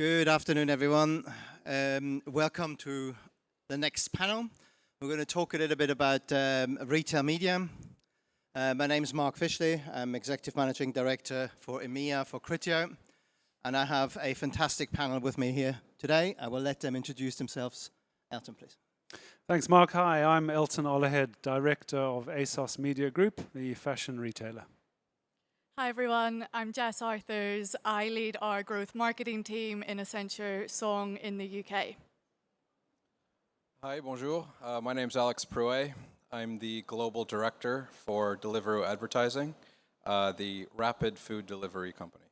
Good afternoon, everyone. Welcome to the next panel. We're going to talk a little bit about retail media. My name is Marc Fischli. I'm Executive Managing Director for EMEA for CRITEO. And I have a fantastic panel with me here today. I will let them introduce themselves. Elton, please. Thanks, Mark. Hi, I'm Elton Ollerhead, Director of ASOS Media Group, the fashion retailer. Hi everyone, I'm Jess Arthurs. I lead our growth marketing team in Accenture Song in the UK. Hi, bonjour. My name's Alex Prouhet. I'm the Global Director for Deliveroo Advertising, the rapid food delivery company.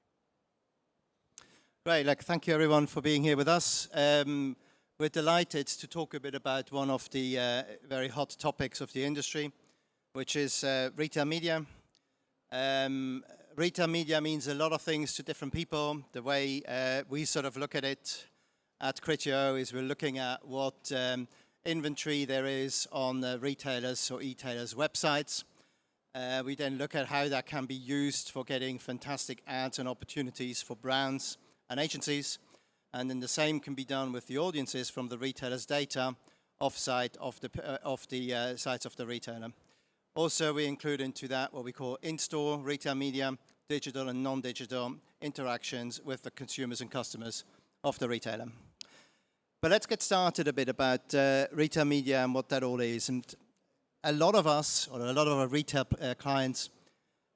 Great, thank you everyone for being here with us. We're delighted to talk a bit about one of the very hot topics of the industry, which is retail media. Retail media means a lot of things to different people. The way we sort of look at it at CRITEO is we're looking at what inventory there is on retailers or e-tailers' websites. We then look at how that can be used for getting fantastic ads and opportunities for brands and agencies. And then the same can be done with the audiences from the retailer's data off-site of the sites of the retailer. Also, we include into that what we call in-store retail media, digital and non-digital interactions with the consumers and customers of the retailer. But let's get started a bit about retail media and what that all is. And a lot of us, or a lot of our retail clients,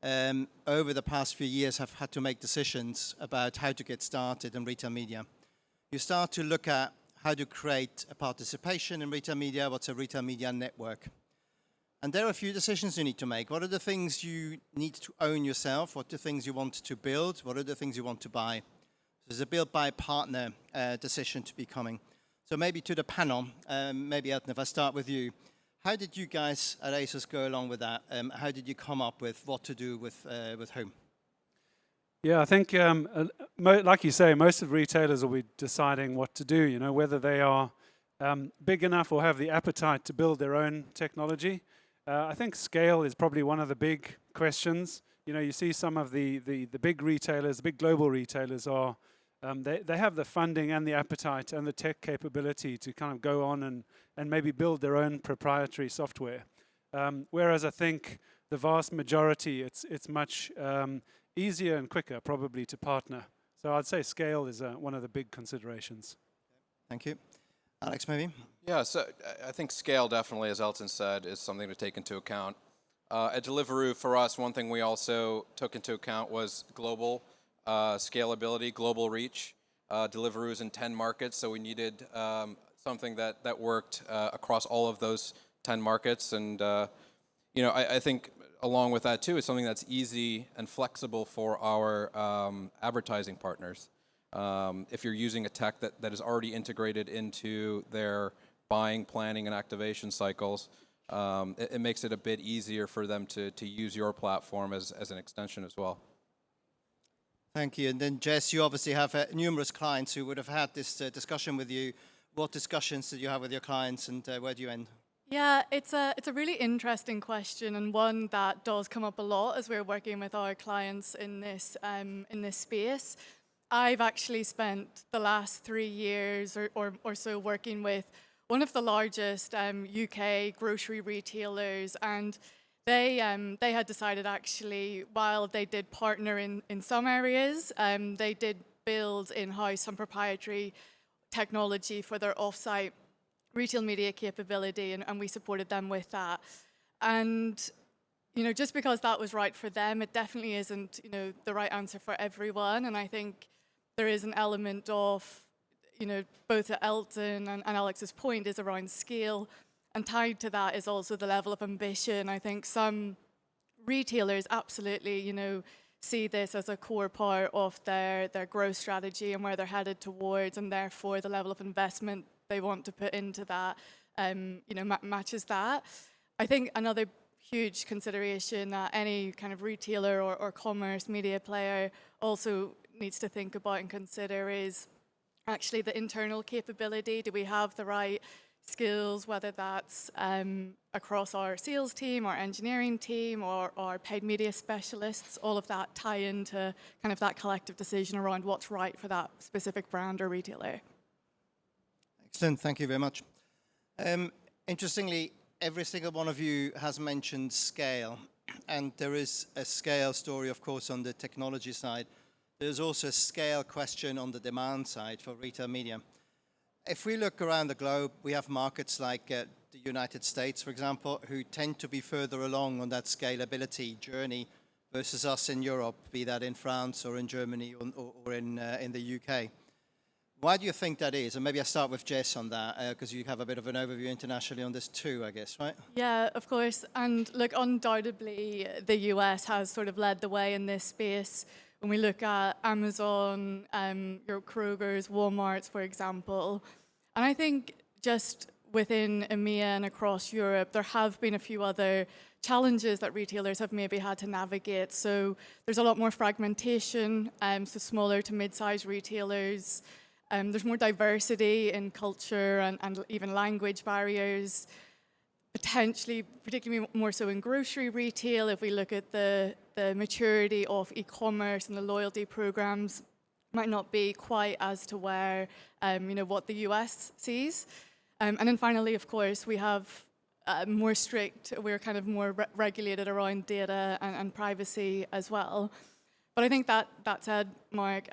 over the past few years have had to make decisions about how to get started in retail media. You start to look at how to create a participation in retail media, what's a retail media network. And there are a few decisions you need to make. What are the things you need to own yourself? What are the things you want to build? What are the things you want to buy? There's a build by partner decision to be coming. So maybe to the panel, maybe Elton, if I start with you, how did you guys at ASOS go along with that? How did you come up with what to do with whom? Yeah, I think, like you say, most of retailers will be deciding what to do, whether they are big enough or have the appetite to build their own technology. I think scale is probably one of the big questions. You see some of the big retailers, the big global retailers are, they have the funding and the appetite and the tech capability to kind of go on and maybe build their own proprietary software. Whereas I think the vast majority, it's much easier and quicker probably to partner. So I'd say scale is one of the big considerations. Thank you. Alex, maybe? Yeah, so I think scale definitely, as Elton said, is something to take into account. At Deliveroo, for us, one thing we also took into account was global scalability, global reach. Deliveroo is in 10 markets, so we needed something that worked across all of those 10 markets. And, I think along with that, too, is something that's easy and flexible for our advertising partners. If you're using a tech that is already integrated into their buying, planning, and activation cycles, it makes it a bit easier for them to use your platform as an extension as well. Thank you. And then, Jess, you obviously have numerous clients who would have had this discussion with you. What discussions did you have with your clients, and where do you end? Yeah, it's a really interesting question, and one that does come up a lot as we're working with our clients in this space. I've actually spent the last 3 years or so working with one of the largest UK grocery retailers, and they had decided actually, while they did partner in some areas, they did build in-house some proprietary technology for their off-site retail media capability, and we supported them with that. And just because that was right for them, it definitely isn't the right answer for everyone. And I think there is an element of, both at Elton and Alex's point is around scale, and tied to that is also the level of ambition. I think some retailers absolutely, see this as a core part of their growth strategy and where they're headed towards, and therefore the level of investment they want to put into that, matches that. I think another huge consideration that any kind of retailer or commerce media player also needs to think about and consider is actually the internal capability. Do we have the right skills, whether that's across our sales team, our engineering team, or our paid media specialists, all of that tie into kind of that collective decision around what's right for that specific brand or retailer. Excellent, thank you very much. Interestingly, every single one of you has mentioned scale, and there is a scale story, of course, on the technology side. There's also a scale question on the demand side for retail media. If we look around the globe, we have markets like the United States, for example, who tend to be further along on that scalability journey versus us in Europe, be that in France or in Germany or in the UK. Why do you think that is? And maybe I'll start with Jess on that, because you have a bit of an overview internationally on this too, I guess, right? Yeah, of course. And look, undoubtedly, the US has sort of led the way in this space. When we look at Amazon, your Kroger's, Walmart's, for example. And I think just within EMEA and across Europe, there have been a few other challenges that retailers have maybe had to navigate. So there's a lot more fragmentation, so smaller to mid-sized retailers. There's more diversity in culture and even language barriers. Potentially, particularly more so in grocery retail, if we look at the maturity of e-commerce and the loyalty programs, might not be quite as to where, what the US sees. And then finally, of course, we have we're kind of more regulated around data and privacy as well. But I think that said, Mark,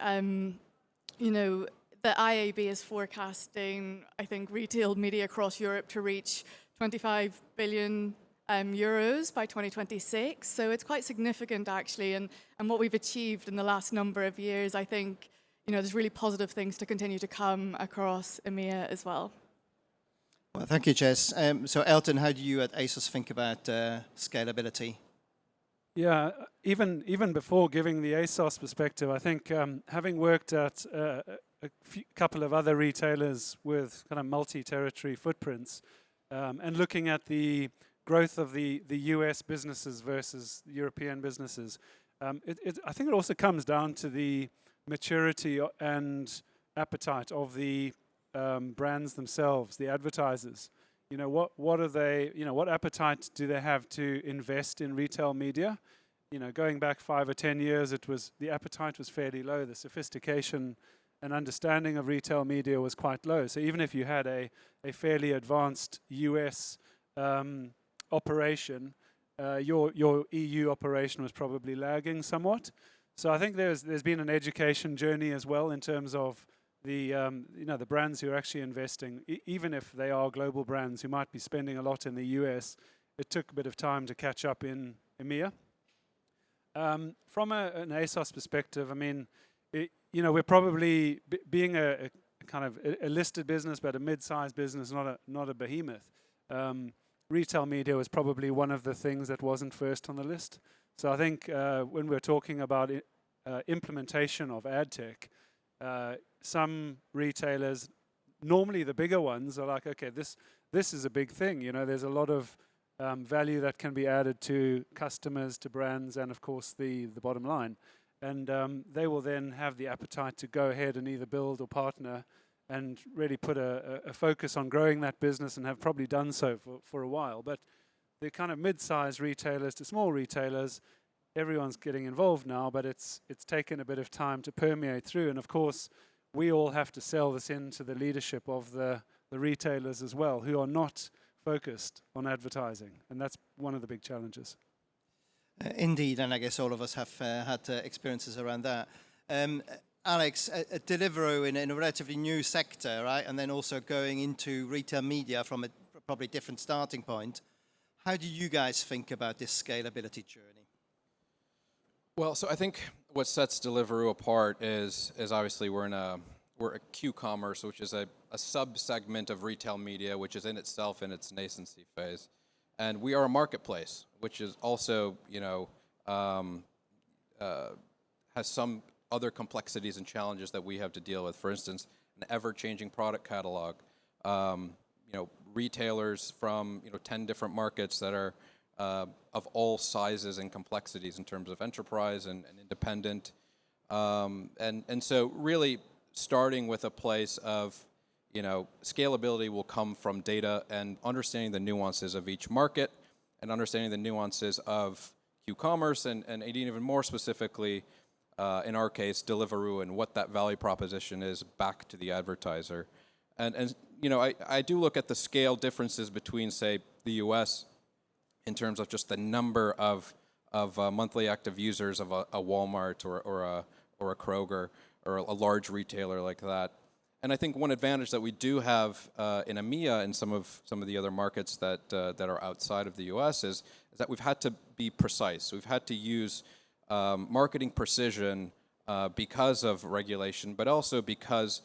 the IAB is forecasting, I think, retail media across Europe to reach 25 billion euros by 2026. So it's quite significant, actually. And what we've achieved in the last number of years, I think, there's really positive things to continue to come across EMEA as well. Well, thank you, Jess. So Elton, how do you at ASOS think about scalability? Yeah, even before giving the ASOS perspective, I think having worked at a couple of other retailers with kind of multi-territory footprints, and looking at the growth of the US businesses versus European businesses, I think it also comes down to the maturity and appetite of the brands themselves, the advertisers. What are they? What appetite do they have to invest in retail media? Going back 5 or 10 years, the appetite was fairly low. The sophistication and understanding of retail media was quite low. So even if you had a fairly advanced US operation, your EU operation was probably lagging somewhat. So I think there's been an education journey as well in terms of the brands who are actually investing, even if they are global brands who might be spending a lot in the US. It took a bit of time to catch up in EMEA. From an ASOS perspective, I mean, we're probably being a kind of a listed business, but a mid-sized business, not a behemoth. Retail media was probably one of the things that wasn't first on the list. So I think when we're talking about implementation of ad tech, some retailers, normally the bigger ones, are like, okay, this is a big thing. There's a lot of value that can be added to customers, to brands, and of course the bottom line. And they will then have the appetite to go ahead and either build or partner and really put a focus on growing that business, and have probably done so for a while. But the kind of mid-sized retailers to small retailers, everyone's getting involved now, but it's taken a bit of time to permeate through. And of course, we all have to sell this into the leadership of the retailers as well, who are not focused on advertising. And that's one of the big challenges. Indeed, and I guess all of us have had experiences around that. Alex, at Deliveroo in a relatively new sector, right, and then also going into retail media from a probably different starting point, how do you guys think about this scalability journey? Well, so I think what sets Deliveroo apart is obviously we're a Q-commerce, which is a sub-segment of retail media, which is in itself in its nascency phase. And we are a marketplace, which is also, has some other complexities and challenges that we have to deal with. For instance, an ever-changing product catalog. Retailers from 10 different markets that are of all sizes and complexities in terms of enterprise and independent. And so really starting with a place of scalability will come from data and understanding the nuances of each market and understanding the nuances of Q-commerce and even more specifically, in our case, Deliveroo and what that value proposition is back to the advertiser. And I do look at the scale differences between, say, the US in terms of just the number of monthly active users of a Walmart or a Kroger or a large retailer like that. And I think one advantage that we do have in EMEA and some of the other markets that are outside of the US is that we've had to be precise. We've had to use marketing precision because of regulation, but also because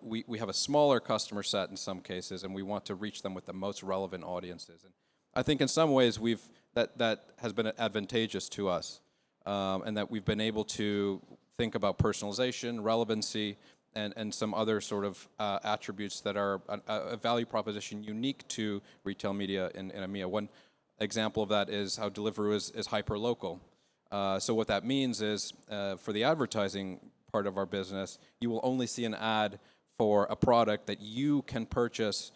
we have a smaller customer set in some cases, and we want to reach them with the most relevant audiences. And I think in some ways that has been advantageous to us, and that we've been able to think about personalization, relevancy, and some other sort of attributes that are a value proposition unique to retail media in EMEA. One example of that is how Deliveroo is hyper-local. So what that means is, for the advertising part of our business, you will only see an ad for a product that you can purchase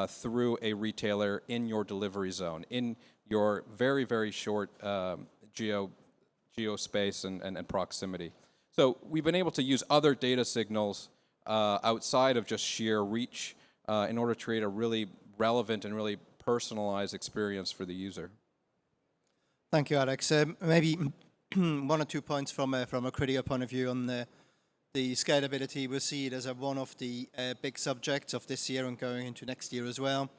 through a retailer in your delivery zone, in your very, very short geo space and proximity. So we've been able to use other data signals outside of just sheer reach in order to create a really relevant and really personalized experience for the user. Thank you, Alex. Maybe one or 2 points from a CRITEO point of view on the scalability. We see it as one of the big subjects of this year and going into next year as well.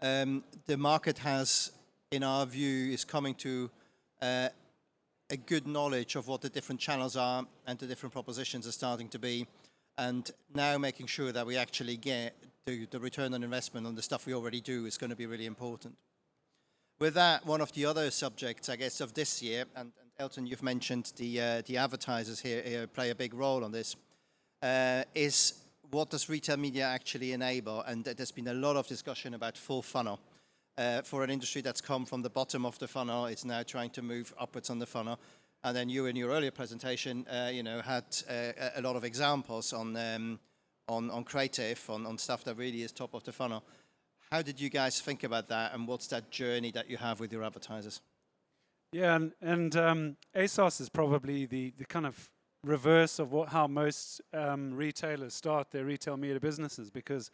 The market has, in our view, is coming to a good knowledge of what the different channels are and the different propositions are starting to be, and now making sure that we actually get the return on investment on the stuff we already do is going to be really important. With that, one of the other subjects, I guess, of this year, and Elton, you've mentioned the advertisers here play a big role on this, is what does retail media actually enable? And there's been a lot of discussion about full funnel. For an industry that's come from the bottom of the funnel, it's now trying to move upwards on the funnel. And then you, in your earlier presentation, had a lot of examples on creative, on stuff that really is top of the funnel. How did you guys think about that, and what's that journey that you have with your advertisers? Yeah, and ASOS is probably the kind of reverse of how most retailers start their retail media businesses, because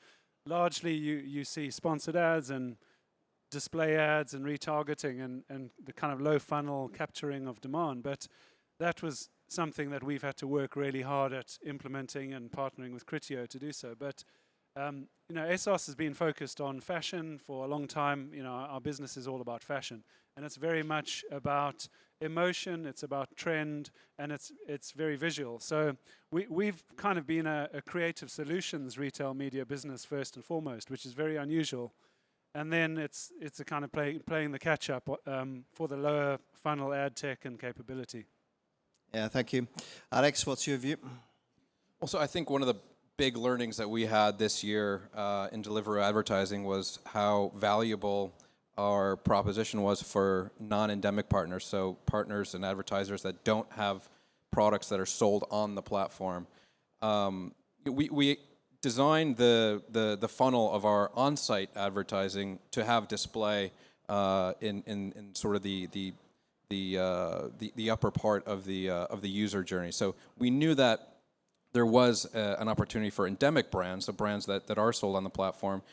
largely you see sponsored ads and display ads and retargeting and the kind of low funnel capturing of demand. But that was something that we've had to work really hard at implementing and partnering with CRITEO to do so. But ASOS has been focused on fashion for a long time. Our business is all about fashion, and it's very much about emotion, it's about trend, and it's very visual. So we've kind of been a creative solutions retail media business first and foremost, which is very unusual. And then it's a kind of playing the catch up for the lower funnel ad tech and capability. Yeah, thank you. Alex, what's your view? Also, I think one of the big learnings that we had this year in Deliveroo advertising was how valuable our proposition was for non-endemic partners, so partners and advertisers that don't have products that are sold on the platform. We designed the funnel of our on-site advertising to have display in sort of the upper part of the user journey. So we knew that there was an opportunity for endemic brands, so brands that are sold on the platform,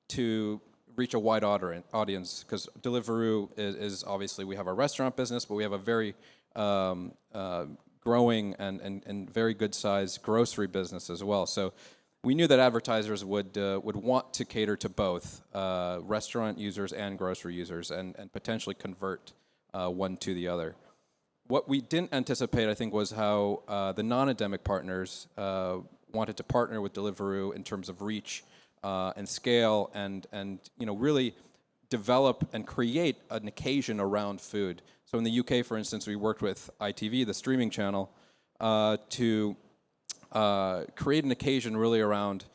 to reach a wide audience, because Deliveroo is obviously, we have our restaurant business, but we have a very growing and very good sized grocery business as well. So we knew that advertisers would want to cater to both restaurant users and grocery users and potentially convert one to the other. What we didn't anticipate, I think, was how the non-endemic partners wanted to partner with Deliveroo in terms of reach and scale and really develop and create an occasion around food. So in the UK, for instance, we worked with ITV, the streaming channel, to create an occasion really around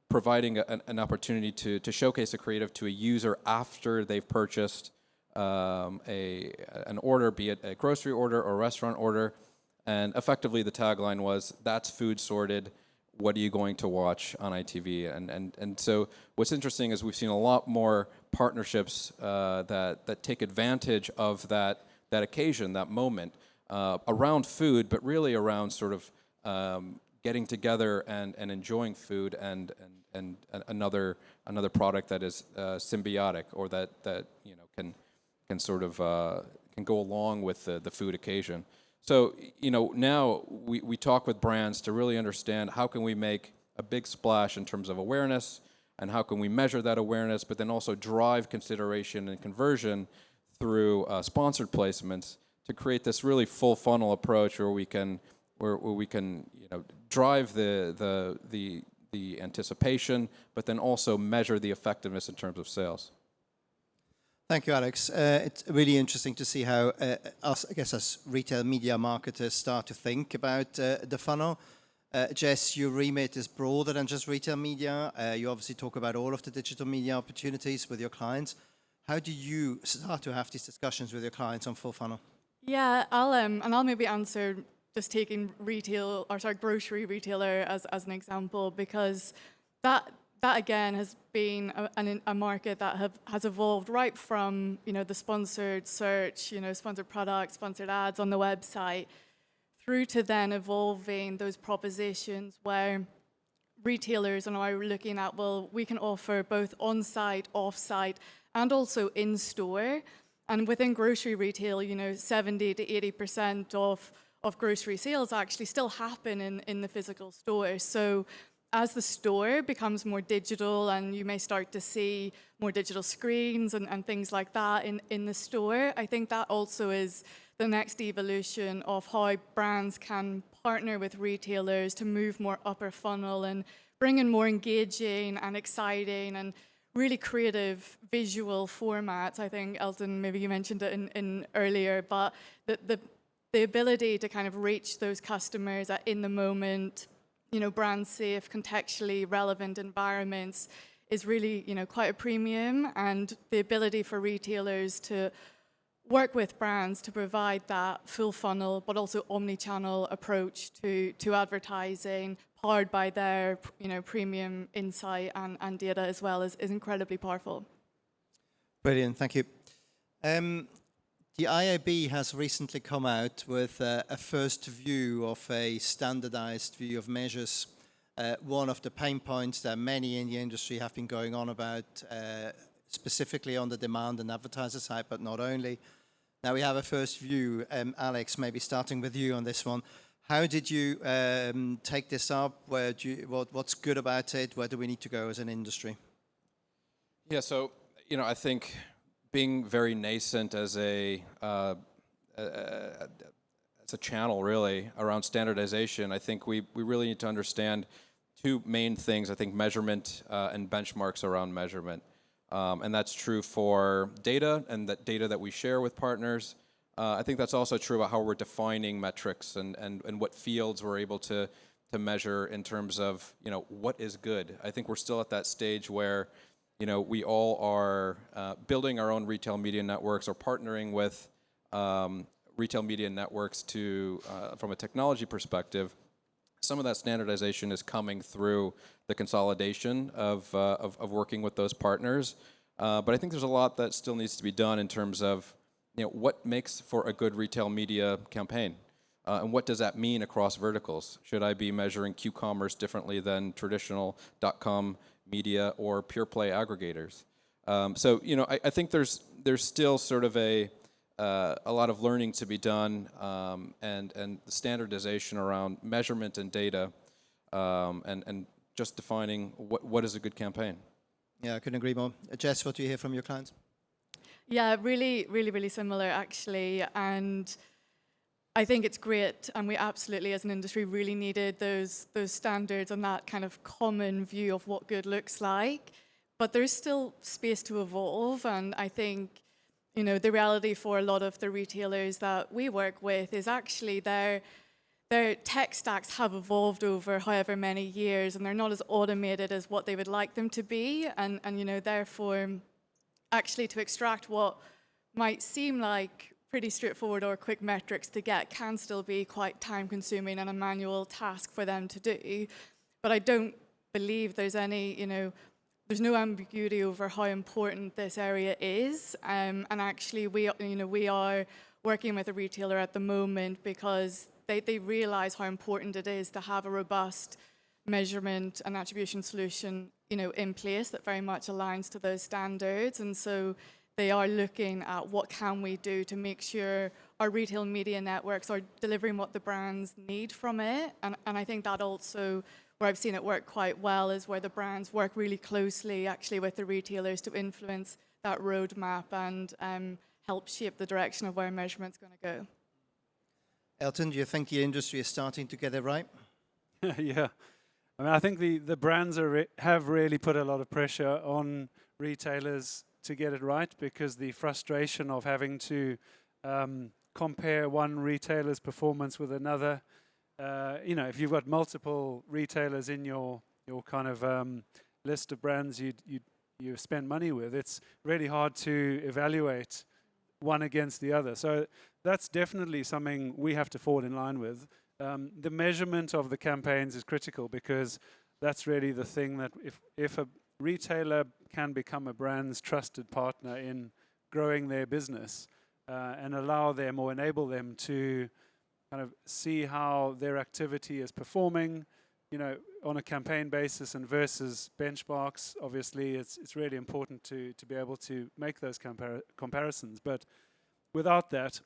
providing an opportunity to showcase a creative to a user after they've purchased an order, be it a grocery order or a restaurant order, and effectively the tagline was, "That's food sorted. what are you going to watch on ITV? And so what's interesting is we've seen a lot more partnerships that take advantage of that occasion, that moment, around food, but really around sort of getting together and enjoying food and another product that is symbiotic, or that you know can sort of can go along with the food occasion. So you know, now we talk with brands to really understand how can we make a big splash in terms of awareness, and how can we measure that awareness, but then also drive consideration and conversion through sponsored placements to create this really full funnel approach where we can you know drive the anticipation, but then also measure the effectiveness in terms of sales. Thank you, Alex. It's really interesting to see how us, I guess, as retail media marketers start to think about the funnel. Jess, your remit is broader than just retail media. You obviously talk about all of the digital media opportunities with your clients. How do you start to have these discussions with your clients on full funnel? Yeah, I'll maybe answer just taking grocery retailer as an example, because that again has been a market that has evolved right from, you know, the sponsored search, you know, sponsored products, sponsored ads on the website, through to then evolving those propositions where retailers are now looking at, well, we can offer both on-site, off-site, and also in-store. And within grocery retail, you know, 70 to 80% of grocery sales actually still happen in the physical store. So as the store becomes more digital, and you may start to see more digital screens and things like that in the store, I think that also is the next evolution of how brands can partner with retailers to move more upper funnel and bring in more engaging and exciting and really creative visual formats. I think, Elton, maybe you mentioned it in earlier, but the ability to kind of reach those customers in the moment, you know, brand safe, contextually relevant environments is really, you know, quite a premium. And the ability for retailers to work with brands to provide that full funnel, but also omni-channel approach to advertising, powered by their, you know, premium insight and data as well, is incredibly powerful. Brilliant, thank you. The IAB has recently come out with a first view of a standardized view of measures. One of the pain points that many in the industry have been going on about, specifically on the demand and advertiser side, but not only. Now we have a first view. Alex, maybe starting with you on this one. How did you take this up? What's good about it? Where do we need to go as an industry? Yeah, so, you know, I think being very nascent as a channel really around standardization, I think we really need to understand two main things. I think measurement and benchmarks around measurement. And that's true for data and that data that we share with partners. I think that's also true about how we're defining metrics and what fields we're able to measure in terms of, you know, what is good. I think we're still at that stage where, you know, we all are building our own retail media networks or partnering with retail media networks to, from a technology perspective. Some of that standardization is coming through the consolidation of working with those partners. But I think there's a lot that still needs to be done in terms of, you know, what makes for a good retail media campaign? And what does that mean across verticals? Should I be measuring Q-commerce differently than traditional .com media or pure play aggregators? So, you know, I think there's still sort of a lot of learning to be done, and the standardization around measurement and data, and just defining what is a good campaign. Yeah, I couldn't agree more. Jess, what do you hear from your clients? Yeah, really similar actually. And I think it's great, and we absolutely as an industry really needed those standards and that kind of common view of what good looks like. But there's still space to evolve, and I think, you know, the reality for a lot of the retailers that we work with is actually their tech stacks have evolved over however many years, and they're not as automated as what they would like them to be, and you know, therefore, actually to extract what might seem like pretty straightforward or quick metrics to get can still be quite time consuming and a manual task for them to do. But I don't believe there's any, there's no ambiguity over how important this area is. And actually, we are working with a retailer at the moment because they realize how important it is to have a robust measurement and attribution solution, in place that very much aligns to those standards. And so they are looking at what can we do to make sure our retail media networks are delivering what the brands need from it. And I think that also, where I've seen it work quite well, is where the brands work really closely actually with the retailers to influence that roadmap and help shape the direction of where measurement's going to go. Elton, do you think the industry is starting to get it right? Yeah. I mean, I think the brands have really put a lot of pressure on retailers to get it right, because the frustration of having to compare one retailer's performance with another, if you've got multiple retailers in your kind of list of brands you spend money with, it's really hard to evaluate one against the other. So that's definitely something we have to fall in line with. The measurement of the campaigns is critical, because that's really the thing that if a retailer can become a brand's trusted partner in growing their business and allow them or enable them to kind of see how their activity is performing, on a campaign basis and versus benchmarks. Obviously, it's really important to be able to make those comparisons. But without that,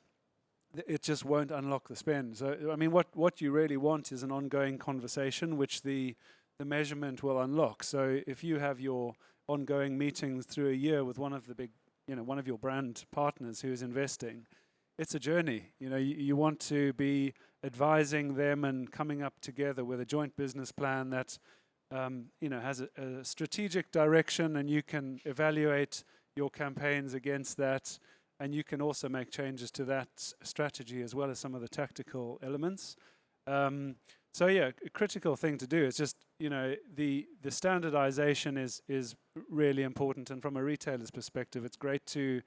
it just won't unlock the spend. So, I mean, what you really want is an ongoing conversation, which the measurement will unlock. So if you have your ongoing meetings through a year with one of the big, one of your brand partners who is investing, it's a journey. You want to be advising them and coming up together with a joint business plan that, has a strategic direction, and you can evaluate your campaigns against that, and you can also make changes to that strategy as well as some of the tactical elements. So yeah, a critical thing to do is just, the standardization is really important, and from a retailer's perspective, it's great to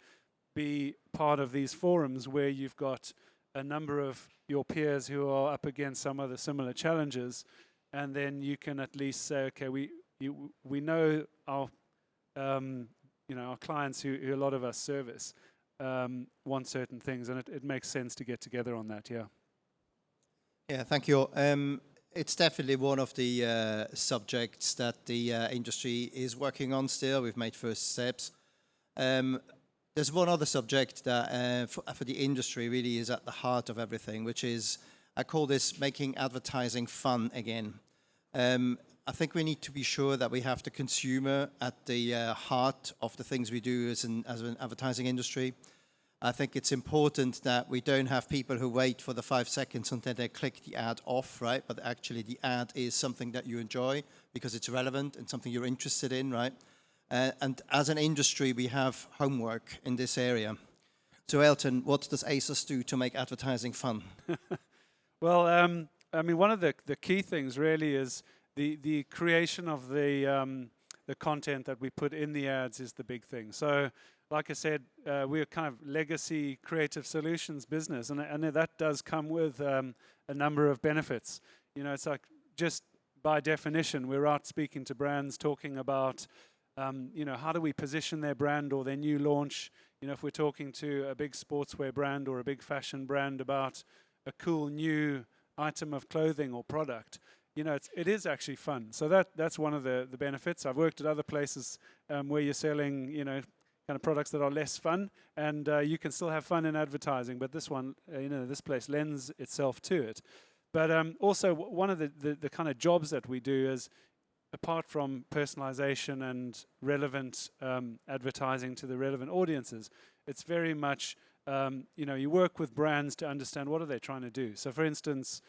be part of these forums where you've got a number of your peers who are up against some of the similar challenges, and then you can at least say, okay, we know our our clients who a lot of us service want certain things, and it makes sense to get together on that. Yeah, thank you. It's definitely one of the subjects that the industry is working on still. We've made first steps. There's one other subject that for the industry really is at the heart of everything, which is, I call this making advertising fun again. I think we need to be sure that we have the consumer at the heart of the things we do as an advertising industry. I think it's important that we don't have people who wait for the 5 seconds until they click the ad off, right? But actually the ad is something that you enjoy because it's relevant and something you're interested in, right? And as an industry, we have homework in this area. So Elton, what does ASOS do to make advertising fun? Well, I mean, one of the key things really is the creation of the content that we put in the ads is the big thing. So, like I said, we're kind of legacy creative solutions business, and that does come with a number of benefits. It's like, just by definition, we're out speaking to brands, talking about how do we position their brand or their new launch. If we're talking to a big sportswear brand or a big fashion brand about a cool new item of clothing or product, it is actually fun. So that's one of the benefits. I've worked at other places where you're selling, kind of products that are less fun, and you can still have fun in advertising. But this one, this place lends itself to it. But also, one of the kind of jobs that we do is, apart from personalization and relevant advertising to the relevant audiences, it's very much, you work with brands to understand what are they trying to do. So, for instance,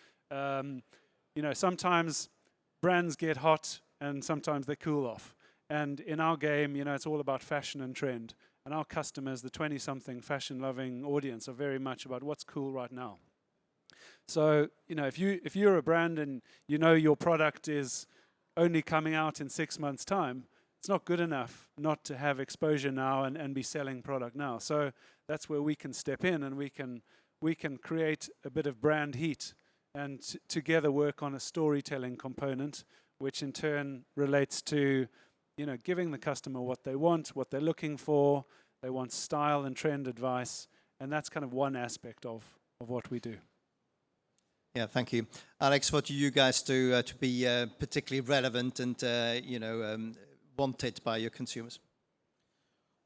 sometimes brands get hot and sometimes they cool off. And in our game, it's all about fashion and trend. And our customers, the 20-something fashion-loving audience, are very much about what's cool right now. So, if you're a brand and your product is only coming out in 6 months' time, it's not good enough not to have exposure now and be selling product now. So that's where we can step in, and we can create a bit of brand heat and together work on a storytelling component which in turn relates to, giving the customer what they want, what they're looking for. They want style and trend advice, and that's kind of one aspect of what we do. Yeah, thank you. Alex, what do you guys do to be particularly relevant and, wanted by your consumers?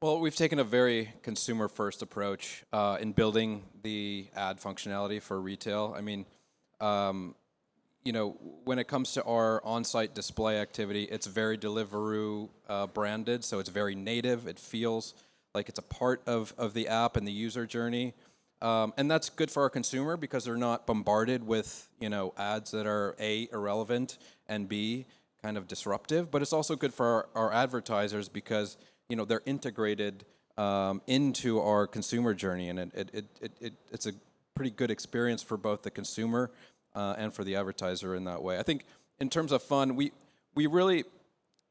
Well, we've taken a very consumer-first approach in building the ad functionality for retail. I mean, when it comes to our on-site display activity, it's very Deliveroo branded, so it's very native. It feels like it's a part of the app and the user journey. And that's good for our consumer because they're not bombarded with, ads that are A, irrelevant, and B, kind of disruptive. But it's also good for our advertisers because, they're integrated into our consumer journey, and it's a pretty good experience for both the consumer and for the advertiser in that way. I think in terms of fun, we really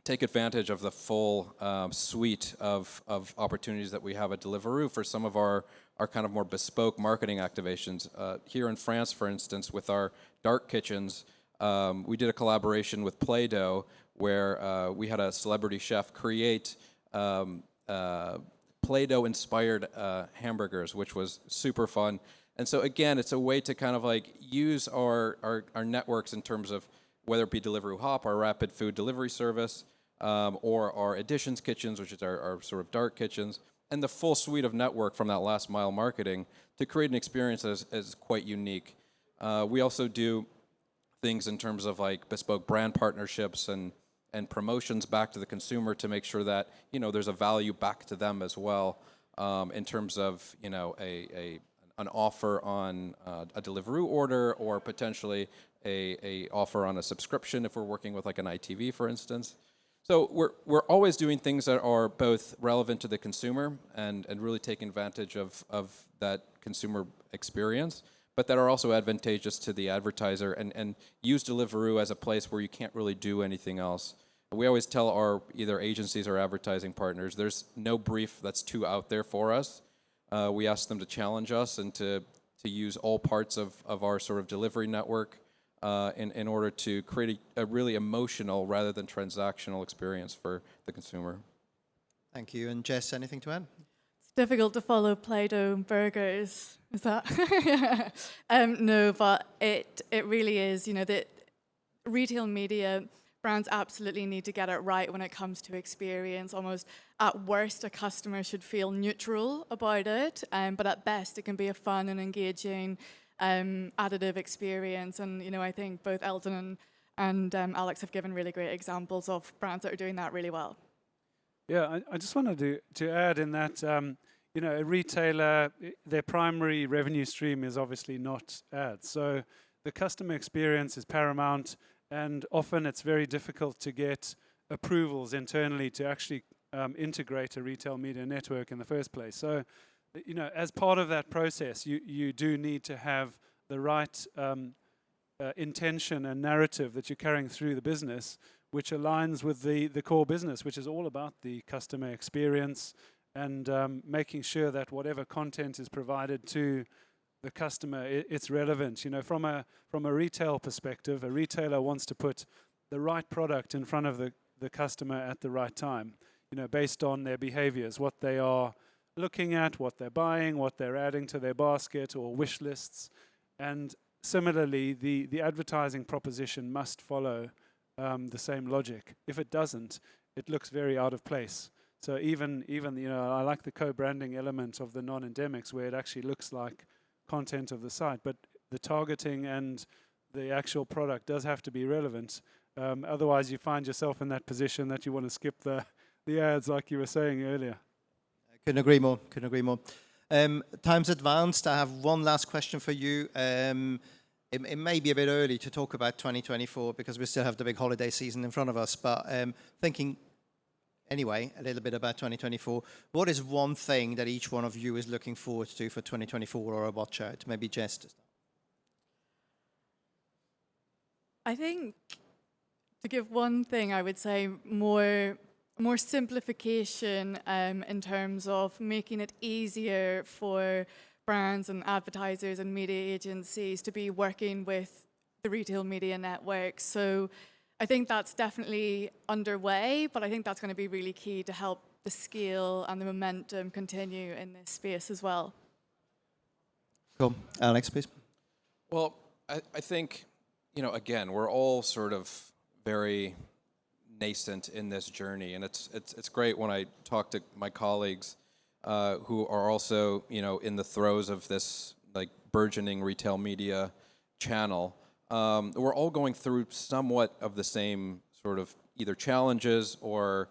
take advantage of the full suite of opportunities that we have at Deliveroo for some of our kind of more bespoke marketing activations. Here in France, for instance, with our dark kitchens, we did a collaboration with Play-Doh where we had a celebrity chef create Play-Doh-inspired hamburgers, which was super fun. And so again, it's a way to kind of like use our networks in terms of whether it be Deliveroo Hop, our rapid food delivery service, or our Additions kitchens, which is our sort of dark kitchens, and the full suite of network from that last mile marketing to create an experience that is quite unique. We also do things in terms of like bespoke brand partnerships and promotions back to the consumer to make sure that, there's a value back to them as well, in terms of, an offer on a Deliveroo order or potentially a offer on a subscription if we're working with like an ITV, for instance. So we're always doing things that are both relevant to the consumer and really taking advantage of that consumer experience, but that are also advantageous to the advertiser and use Deliveroo as a place where you can't really do anything else. We always tell our either agencies or advertising partners, there's no brief that's too out there for us. We ask them to challenge us and to use all parts of our sort of delivery network in order to create a really emotional rather than transactional experience for the consumer. Thank you. And Jess, anything to add? It's difficult to follow Play-Doh burgers. Is that? No, but it really is. The retail media brands absolutely need to get it right when it comes to experience. Almost at worst, a customer should feel neutral about it, but at best, it can be a fun and engaging additive experience. And I think both Elton and Alex have given really great examples of brands that are doing that really well. Yeah, I just wanted to add in that, a retailer, their primary revenue stream is obviously not ads. So the customer experience is paramount, and often it's very difficult to get approvals internally to actually integrate a retail media network in the first place. So, as part of that process, you do need to have the right intention and narrative that you're carrying through the business, which aligns with the core business, which is all about the customer experience and making sure that whatever content is provided to the customer, it's relevant. From a retail perspective, a retailer wants to put the right product in front of the customer at the right time, based on their behaviors, what they are looking at, what they're buying, what they're adding to their basket or wish lists. And similarly, the advertising proposition must follow the same logic. If it doesn't, it looks very out of place. So even I like the co-branding element of the non-endemics where it actually looks like content of the site, but the targeting and the actual product does have to be relevant. Otherwise, you find yourself in that position that you want to skip the ads, like you were saying earlier. I couldn't agree more. Time's advanced. I have one last question for you. It may be a bit early to talk about 2024 because we still have the big holiday season in front of us, but thinking anyway a little bit about 2024, what is one thing that each one of you is looking forward to for 2024 or a watch out? Maybe Jess to start. I think to give one thing, I would say more simplification in terms of making it easier for brands and advertisers and media agencies to be working with the retail media network. So I think that's definitely underway, but I think that's going to be really key to help the scale and the momentum continue in this space as well. Cool. Alex, please. Well, I think, again, we're all sort of very nascent in this journey, and it's great when I talk to my colleagues who are also, in the throes of this like burgeoning retail media channel. We're all going through somewhat of the same sort of either challenges or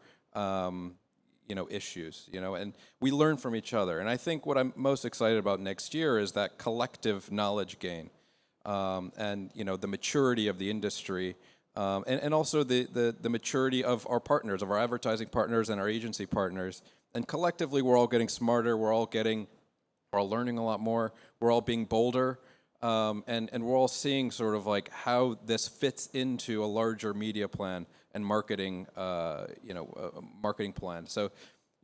issues, and we learn from each other. And I think what I'm most excited about next year is that collective knowledge gain, and the maturity of the industry, and also the maturity of our partners, of our advertising partners and our agency partners. And collectively, we're all getting smarter. We're all learning a lot more. We're all being bolder. And we're all seeing sort of like how this fits into a larger media plan and marketing, marketing plan. So,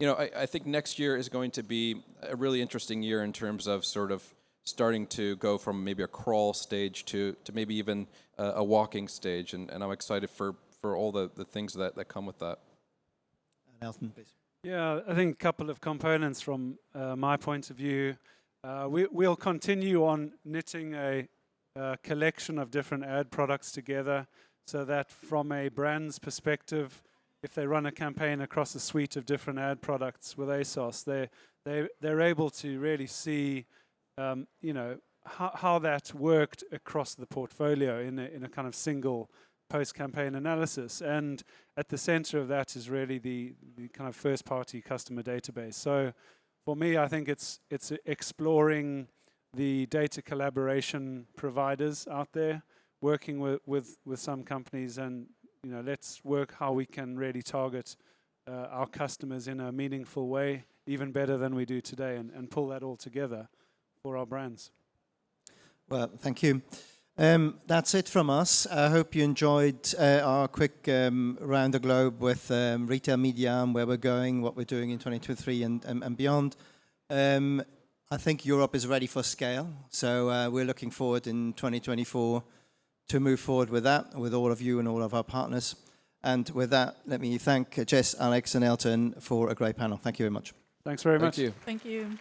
I think next year is going to be a really interesting year in terms of sort of starting to go from maybe a crawl stage to maybe even a walking stage. And I'm excited for all the things that come with that. And Elton, please. Yeah, I think a couple of components from my point of view. We'll continue on knitting a collection of different ad products together so that from a brand's perspective, if they run a campaign across a suite of different ad products with ASOS, they're able to really see how that worked across the portfolio in a kind of single post-campaign analysis. And at the center of that is really the kind of first-party customer database. So for me, I think it's exploring the data collaboration providers out there, working with some companies, and let's work how we can really target our customers in a meaningful way, even better than we do today, and pull that all together for our brands. Well, thank you. That's it from us. I hope you enjoyed our quick round the globe with retail media and where we're going, what we're doing in 2023 and beyond. I think Europe is ready for scale, so we're looking forward in 2024 to move forward with that, with all of you and all of our partners. And with that, let me thank Jess, Alex and Elton for a great panel. Thank you very much. Thanks very much. Thank you. Thank you.